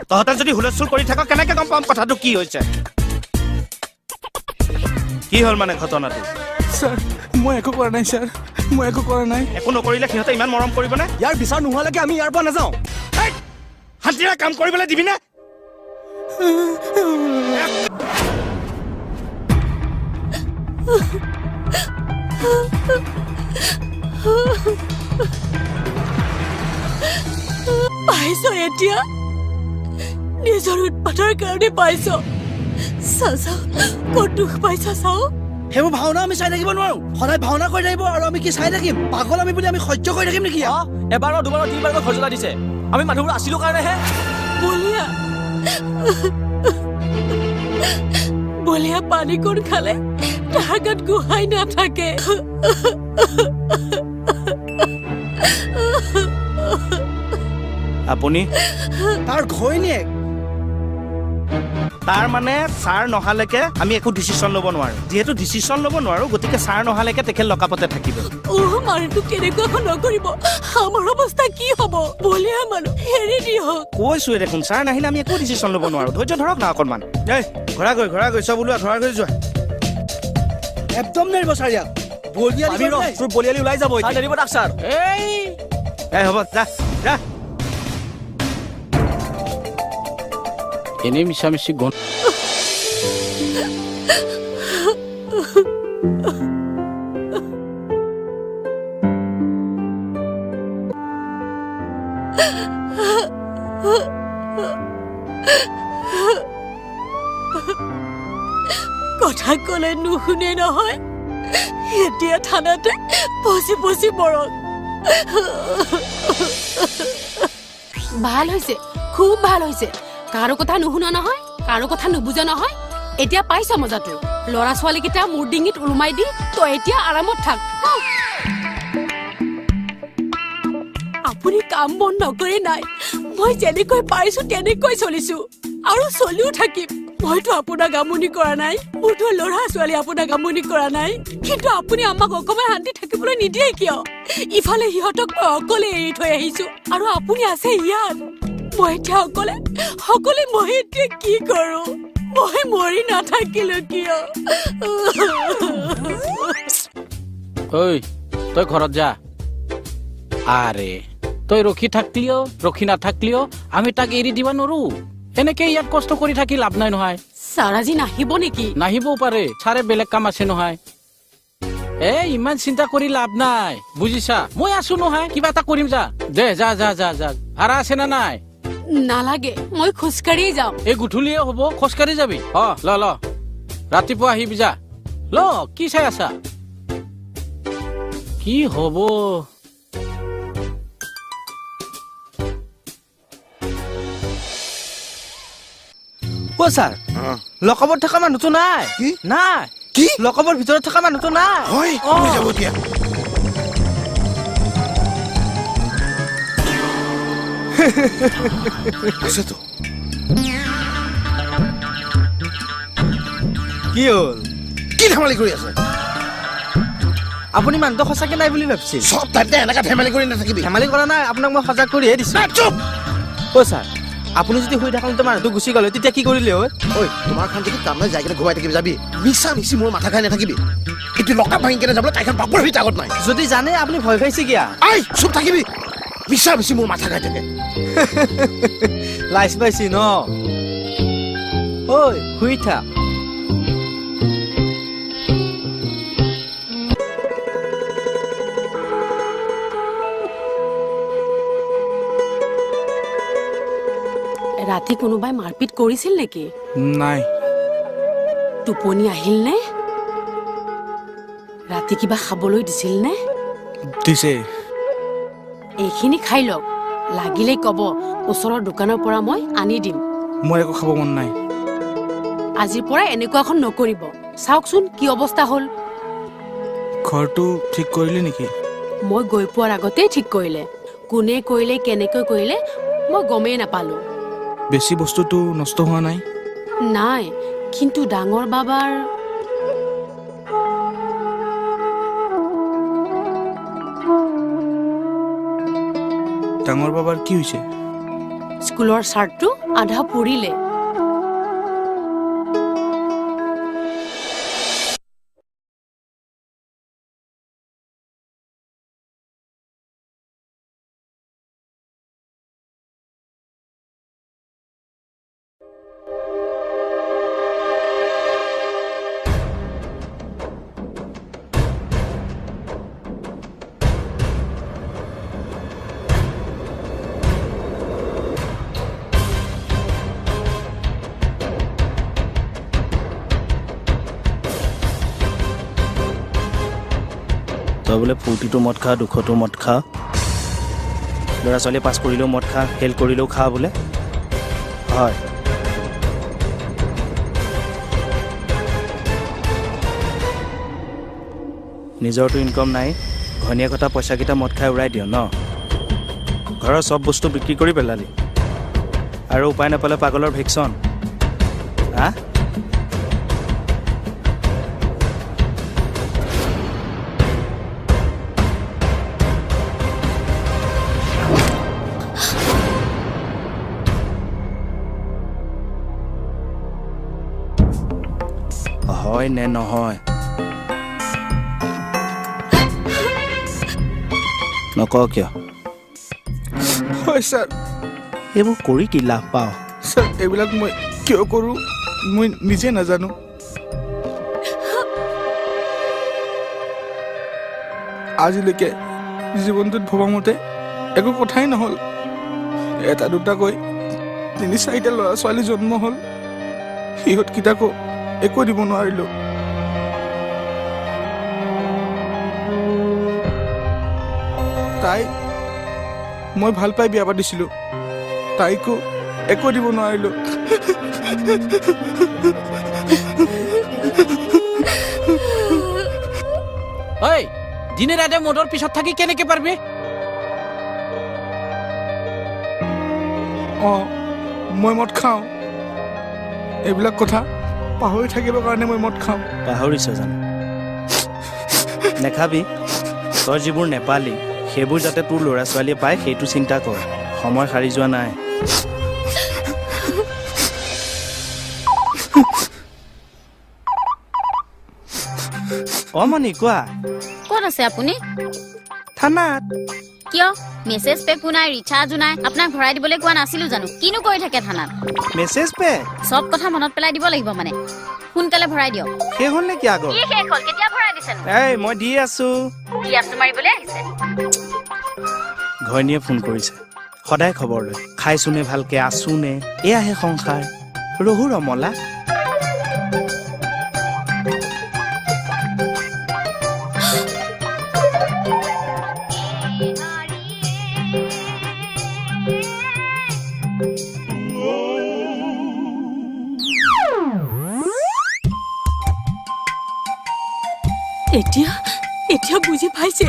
তহঁতে যদি হুলস্থুল কৰি থাক কেনেকে গম পাম কথাটো কি হৈছে কি হল মানে ঘটনাটো স্যার মই একো কৰা নাই স্যাৰ মই একো কৰা নাই একো নকৰিলে সিহঁতে ইমান মৰম কৰিবনে ইয়াৰ বিচাৰ নোহোৱালৈকে আমি ইয়াৰ পৰা নাযাওঁ শান্তিৰে কাম কৰিবলৈ দিবিনে পাইছো এতিয়া নিজৰ উৎপাতৰ কাৰণে পাইছো চাচা ক'ত দুখ পাইছা চাও সেইবোৰ ভাওনা আমি চাই থাকিব নোৱাৰো সদায় ভাওনা কৰি থাকিব আৰু আমি কি চাই থাকিম পাগল আমি বুলি আমি সহ্য কৰি থাকিম নেকি এবাৰ দুবাৰ তিনিবাৰকৈ খৰচলা দিছে আমি মানুহবোৰ আছিলো কাৰণেহে বলিয়া পানী কোন খালে তাৰ গাত গুহাই নাথাকে আপুনি তাৰ ঘৈণীয়েক তাৰ মানে ছাৰ নহালৈকে আমি একো ডিচিশ্যন ল'ব নোৱাৰো যিহেতু ডিচিশ্যন ল'ব নোৱাৰো গতিকে ছাৰ নহালৈকে তেখেত লকাপতে থাকিব মানুহটো কেনেকুৱা নকৰিব আমাৰ অৱস্থা কি হ'ব বলিয়া মানুহ হেৰি দিয়ক কৈছোৱে দেখোন ছাৰ নাহিলে আমি একো ডিচিশ্যন ল'ব নোৱাৰো ধৈৰ্য ধৰক না অকণমান এই ঘৰা গৈ চব ওলোৱা ঘৰা গৈ যোৱা একদম নেৰিব ছাৰ ইয়াক তোৰ বলিয়ালি ওলাই যাব নেৰিব তাক ছাৰ এই হ'ব যা এনেই মিছামিছি গণ কথা ক'লে নুশুনে নহয় এতিয়া থানাতে পচি মৰক ভাল হৈছে খুব ভাল হৈছে কাৰো কথা নুশুনা নহয় কাৰো কথা নুবুজা নহয় এতিয়া পাইছা মজাটো ল'ৰা ছোৱালী কেইটা মোৰ ডিঙিত উলমাই দি তই এতিয়া আৰামত থাক আপুনি কাম বন নকৰে নাই মই যেনেকৈ পাৰিছো তেনেকৈ চলিছো আৰু চলিও থাকিম মইতো আপোনাক আমনি কৰা নাই মোৰতো ল'ৰা ছোৱালী আপোনাক আমনি কৰা নাই কিন্তু আপুনি আমাক অকমান শান্তি থাকিবলৈ নিদিয়ে কিয় ইফালে সিহঁতক মই অকলে এৰি থৈ আহিছো আৰু আপুনি আছে ইয়াত মই এতিয়া অকলে মই এতিয়া কি কৰো মই মৰি নাথাকিলো কিয় ঐ তই ঘৰত যা আৰে তই ৰখি নাথাকলিও আমি তাক এৰি দিবা নোৱাৰো এনেকে ইয়াত কষ্ট কৰি থাকি লাভ নাই নহয় ছাৰ আজি নাহিব নেকি নাহিবও পাৰে ছাৰে বেলেগ কাম আছে নহয় ইমান চিন্তা কৰি লাভ নাই বুজিছা মই আছো নহয় কিবা এটা কৰিম যা দে যা ভাড়া আছে না নাই নালাগে মই খোজকাঢ়িয়ে যাম এই গুঠুলিয়ে হ'ব খোজকাঢ়ি যাবি ল ৰাতিপুৱা আহিবি যা ল কি চাই আছা কি হ'ব ছাৰ লকবত থকা মানুহটো নাই নাই কি লকবৰ ভিতৰত থকা মানুহটো নাই হয় যাব দিয়া আছেতো কি হ'ল কি ধেমালি কৰি আছে আপুনি মানুহটো সঁচাকে নাই বুলি ভাবিছিল চব তাতে এনেকা ধেমালি কৰি নাথাকিবি ধেমালি কৰা নাই আপোনাক মই সজাগ কৰিহে দিছো চুপ ছাৰ আপুনি যদি শুই থাকোঁতে মানুহটো গুচি গ'লে তেতিয়া কি কৰিলে হয় ঐ তোমাৰ খান যদি কাম নাই যাই কেনে ঘুমাই থাকিবি যাবি মিছি মোৰ মাথা খাই নাথাকিবি কিন্তু লকা ভাঙি কেনে যাবলৈ তাইখন বাপুৰ ভিতৰত আগত নাই যদি জানে আপুনি ভয় খাইছে কিয়া চুপ থাকিবি মিছি মোৰ মাথা খাই থাকে লাইচ পাইছি ন ঐ শুই থাক ৰাতি কোনোবাই মাৰপিট কৰিছিল নেকি নাই টোপনি আহিল নে ভাইটি কিবা খাবলৈ দিছিল নে? দিছে। এইখিনি খাই লওক, লাগিলে ক'ব ওচৰৰ দোকানৰ পৰা মই আনি দিম। মোৰ একো খাব মন নাই। আজিৰ পৰা এনেকুৱা এখন নকৰিব। চাওকচোন কি অৱস্থা হ'ল। ঘৰটো ঠিক কৰিলি নেকি? মই গৈ পোৱাৰ আগতেই ঠিক কৰিলে। কোনে কৰিলে কেনেকৈ কৰিলে মই গমেই নাপালো। বেছি বস্তুটো নষ্ট হোৱা নাই? নাই, কিন্তু ডাঙৰ বাবাৰ ডাঙৰ বাবাৰ কি হৈছে? স্কুলৰ চাৰ্টটো আধা পৰিলে। তই বোলে ফূৰ্তিটো মদ খা, দুখতো মদ খা, ল'ৰা ছোৱালীয়ে পাছ কৰিলেও মদ খা, ফেইল কৰিলেও খা বোলে। হয়, নিজৰটো ইনকম নাই, ঘনীয়েকতা পইচাকেইটা মদ খাই উৰাই দিয় ন? ঘৰৰ চব বস্তু বিক্ৰী কৰি পেলালি আৰু উপায় নাপালে পাগলৰ ভেকচন। হা? হয় নে নহয়? নকওঁ কিয়? হয় ছাৰ। এইবোৰ কৰি কি লাভ পাওঁ? ছাৰ এইবিলাক মই কিয় কৰোঁ মই নিজে নাজানো। আজিলৈকে জীৱনটোত ভবামতে একো কথাই নহ'ল। এটা দুটাকৈ 3-4টা ল'ৰা ছোৱালী জন্ম হ'ল, সিহঁতকেইটাকো একো দিব নোৱাৰিলোঁ। তাই মই ভাল পাই বিয়া পাতিছিলোঁ, তাইকো একো দিব নোৱাৰিলোঁ। ঐ, দিনে ৰাতে মদৰ পিছত থাকি কেনেকে পাৰবি? অঁ, মই মদ খাওঁ। এইবিলাক কথা পাহৰি থাকিবৰ কাৰণে মই মদ খাওঁ। পাহৰিছ জানো? নেখাবি। তই যিবোৰ নেপালি সেইবোৰ যাতে তোৰ ল'ৰা ছোৱালীয়ে পায় সেইটো চিন্তা কৰ। সময় সাৰি যোৱা নাই। অমনি কোৱা। ক'ত আছে আপুনি? থানাত। কিয়? মেছেজ পেকো নাই, ৰিচাৰ্জো নাই। আপোনাক ভৰাই দিবলৈ কোৱা নাছিলো জানো? কিনো কৰি থাকে থানাত? মেছেজ পে চব কথা মনত পেলাই দিব লাগিব মানে। সোনকালে ভৰাই দিয়ক। শেষ হ'ল নেকি আগত? কি শেষ হ'ল? কেতিয়া ভৰাই দিছে? এই মই দি আছো। কি আছো মাৰিবলৈ আহিছে? ঘৈণীয়ে ফোন কৰিছে, সদায় খবৰ লয়। খাইছোনে ভালকে, আছোনে? এয়াহে সংসাৰ। ৰহু ৰমলা। এতিয়া বুজি পাইছে